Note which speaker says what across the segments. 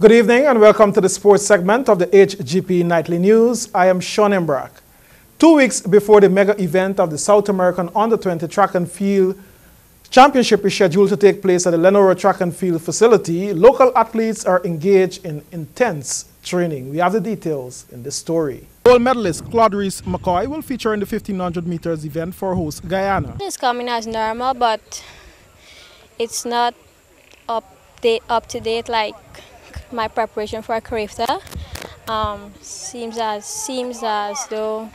Speaker 1: Good evening and welcome to the sports segment of the Hgp Nightly News. I am Sean Embrack. 2 weeks before the mega event of the South American Under-20 Track and Field Championship is scheduled to take place at the Lenora Track and Field facility, local athletes are engaged in intense training. We have the details in this story. Gold medalist Claude Reese McCoy will feature in the 1500 meters event for host Guyana.
Speaker 2: It's coming as normal, but it's not up to date like my preparation for Carifta. Seems as though,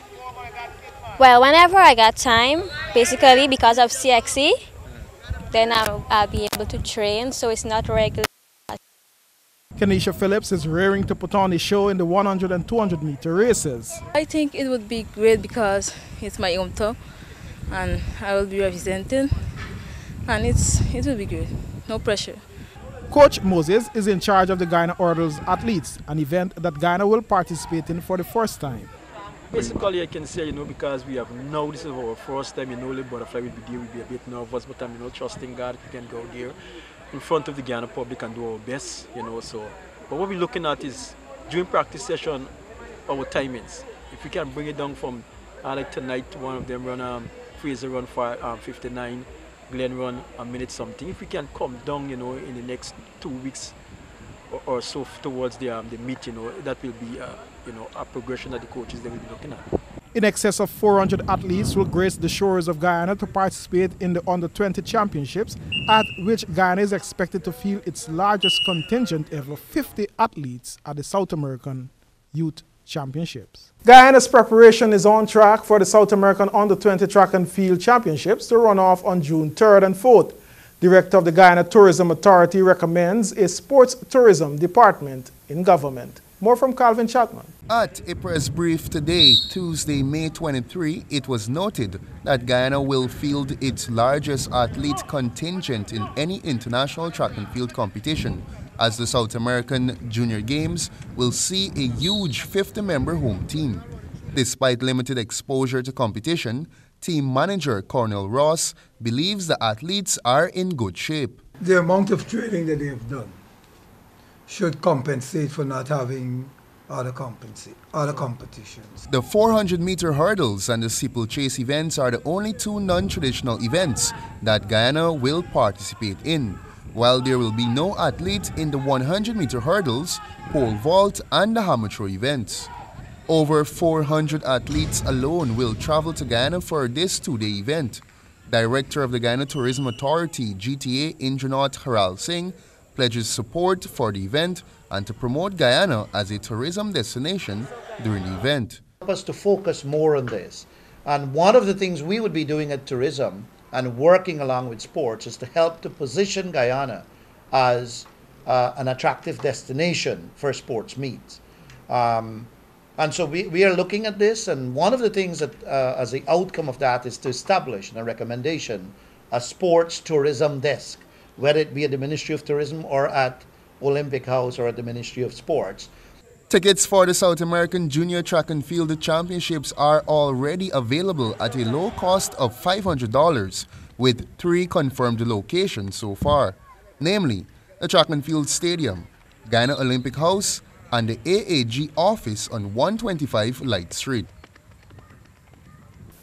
Speaker 2: well, whenever I got time, basically because of CXC, then I'll be able to train, so it's not regular.
Speaker 1: Kenesha Phillips is raring to put on a show in the 100 and 200 meter races.
Speaker 3: I think it would be great because it's my hometown and I will be representing, and it will be good, no pressure.
Speaker 1: Coach Moses is in charge of the Guyana Hurdles Athletes, an event that Guyana will participate in for the first time.
Speaker 4: Basically, I can say, because we have now, this is our first time, the butterfly will be there, we'll be a bit nervous, but I'm, trusting God we can go there in front of the Guyana public and do our best, so. But what we're looking at is, during practice session, our timings. If we can bring it down from, like tonight, one of them run, Fraser run for 59, Glenn run a minute something. If we can come down, in the next 2 weeks or so towards the meet, that will be, a progression that the coaches they will be looking at.
Speaker 1: In excess of 400 athletes will grace the shores of Guyana to participate in the Under-20 Championships, at which Guyana is expected to field its largest contingent ever, 50 athletes at the South American Youth Championships. Guyana's preparation is on track for the South American Under-20 Track and Field Championships to run off on June 3rd and 4th. Director of the Guyana Tourism Authority recommends a sports tourism department in government. More from Calvin Chapman.
Speaker 5: At a press brief today, Tuesday, May 23, it was noted that Guyana will field its largest athlete contingent in any international track and field competition, as the South American Junior Games will see a huge 50-member home team. Despite limited exposure to competition, team manager Cornel Ross believes the athletes are in good shape.
Speaker 6: The amount of training that they have done should compensate for not having other competitions.
Speaker 5: The 400-meter hurdles and the steeplechase events are the only two non-traditional events that Guyana will participate in, while there will be no athlete in the 100-meter hurdles, pole vault, and the hammer throw events. Over 400 athletes alone will travel to Guyana for this two-day event. Director of the Guyana Tourism Authority, GTA, Indranath Haral Singh, pledges support for the event and to promote Guyana as a tourism destination during the event.
Speaker 7: Help us to focus more on this. And one of the things we would be doing at tourism and working along with sports is to help to position Guyana as an attractive destination for sports meets. And so we are looking at this, and one of the things that as the outcome of that is to establish a recommendation, a sports tourism desk, whether it be at the Ministry of Tourism or at Olympic House or at the Ministry of Sports.
Speaker 5: Tickets for the South American Junior Track and Field Championships are already available at a low cost of $500, with 3 confirmed locations so far, namely the Track and Field Stadium, Guyana Olympic House, and the AAG office on 125 Light Street.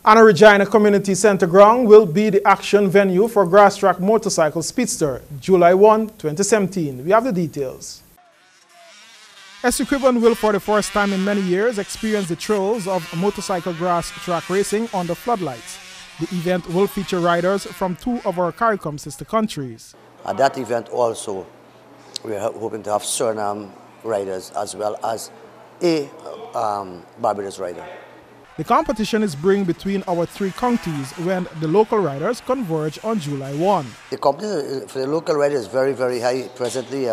Speaker 1: Anna Regina Community Center Ground will be the action venue for Grass Track Motorcycle Speedster, July 1, 2017. We have the details. Essequibo will, for the first time in many years, experience the thrills of motorcycle grass track racing under floodlights. The event will feature riders from 2 of our CARICOM sister countries.
Speaker 8: At that event also, we are hoping to have Suriname riders as well as a Barbados rider.
Speaker 1: The competition is brewing between our 3 counties when the local riders converge on July 1.
Speaker 8: The competition for the local riders is very, very high. Presently,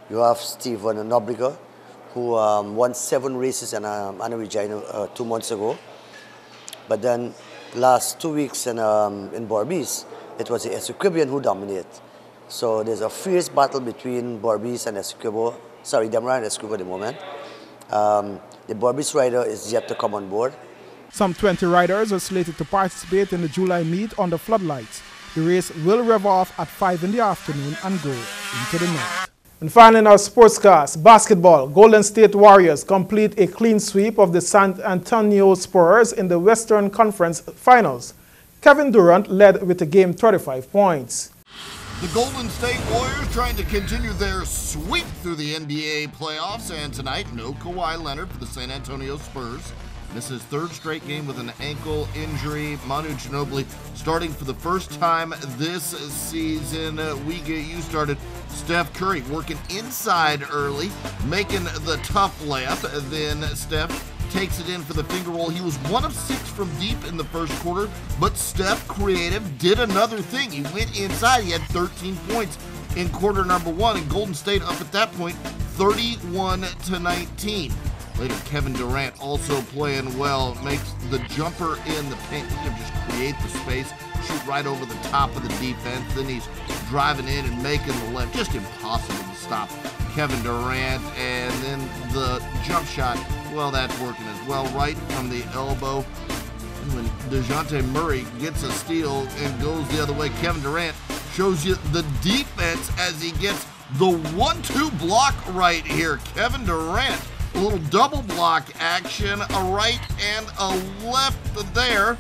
Speaker 8: you have Stephen Nobliger, who won 7 races in Anna Regina 2 months ago. But then last 2 weeks in Berbice, it was the Essequibian who dominated. So there's a fierce battle between Berbice and Essequibo. Sorry, Demerara and Essequibo at the moment. The Berbice rider is yet to come on board.
Speaker 1: Some 20 riders are slated to participate in the July meet under floodlights. The race will rev off at 5 in the afternoon and go into the night. And finally, in our sportscast, basketball, Golden State Warriors complete a clean sweep of the San Antonio Spurs in the Western Conference Finals. Kevin Durant led with a game 35 points.
Speaker 9: The Golden State Warriors trying to continue their sweep through the NBA playoffs, and tonight, no Kawhi Leonard for the San Antonio Spurs. This is his third straight game with an ankle injury. Manu Ginobili starting for the first time this season. We get you started. Steph Curry working inside early, making the tough layup. Then Steph takes it in for the finger roll. He was 1 of 6 from deep in the first quarter, but Steph, creative, did another thing. He went inside. He had 13 points in quarter number 1, and Golden State up at that point 31-19. Later, Kevin Durant also playing well, makes the jumper in the paint. Look at him just create the space, shoot right over the top of the defense. Then he's driving in and making the left. Just impossible to stop Kevin Durant. And then the jump shot, well, that's working as well, right from the elbow. And when DeJounte Murray gets a steal and goes the other way, Kevin Durant shows you the defense as he gets the 1-2 block right here. Kevin Durant, a little double block action, a right and a left there.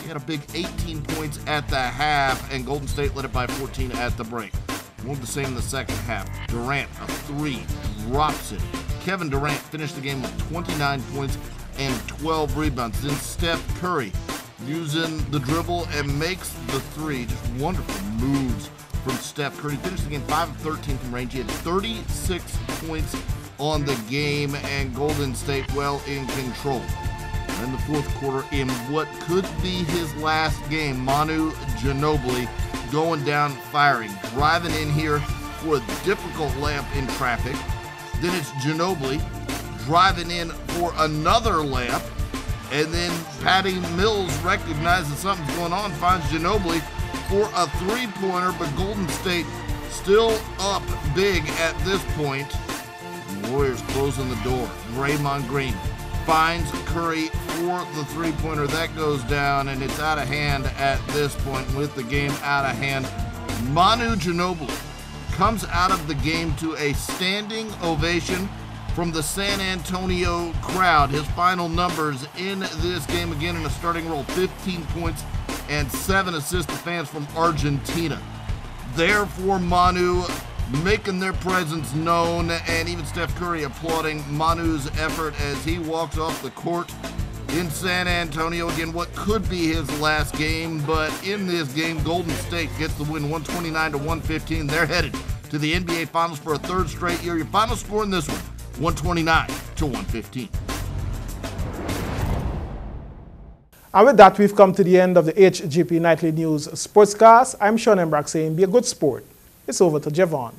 Speaker 9: He had a big 18 points at the half, and Golden State led it by 14 at the break. Won't the same in the second half. Durant, a 3, drops it. Kevin Durant finished the game with 29 points and 12 rebounds. Then Steph Curry using the dribble and makes the 3. Just wonderful moves from Steph Curry. Finished the game 5 of 13 from range. He had 36 points on the game, and Golden State well in control. In the fourth quarter, in what could be his last game, Manu Ginobili going down firing, driving in here for a difficult layup in traffic. Then it's Ginobili driving in for another layup, and then Patty Mills recognizes something's going on, finds Ginobili for a three-pointer, but Golden State still up big at this point. The Warriors closing the door. Draymond Green finds Curry for the three-pointer. That goes down, and it's out of hand at this point. With the game out of hand, Manu Ginobili comes out of the game to a standing ovation from the San Antonio crowd. His final numbers in this game, again in a starting role, 15 points and 7 assists to fans from Argentina. Therefore, Manu making their presence known, and even Steph Curry applauding Manu's effort as he walks off the court in San Antonio. Again, what could be his last game, but in this game, Golden State gets the win 129-115. They're headed to the NBA Finals for a third straight year. Your final score in this one, 129-115.
Speaker 1: And with that, we've come to the end of the HGP Nightly News Sportscast. I'm Sean Embrock saying, be a good sport. It's over to Javon.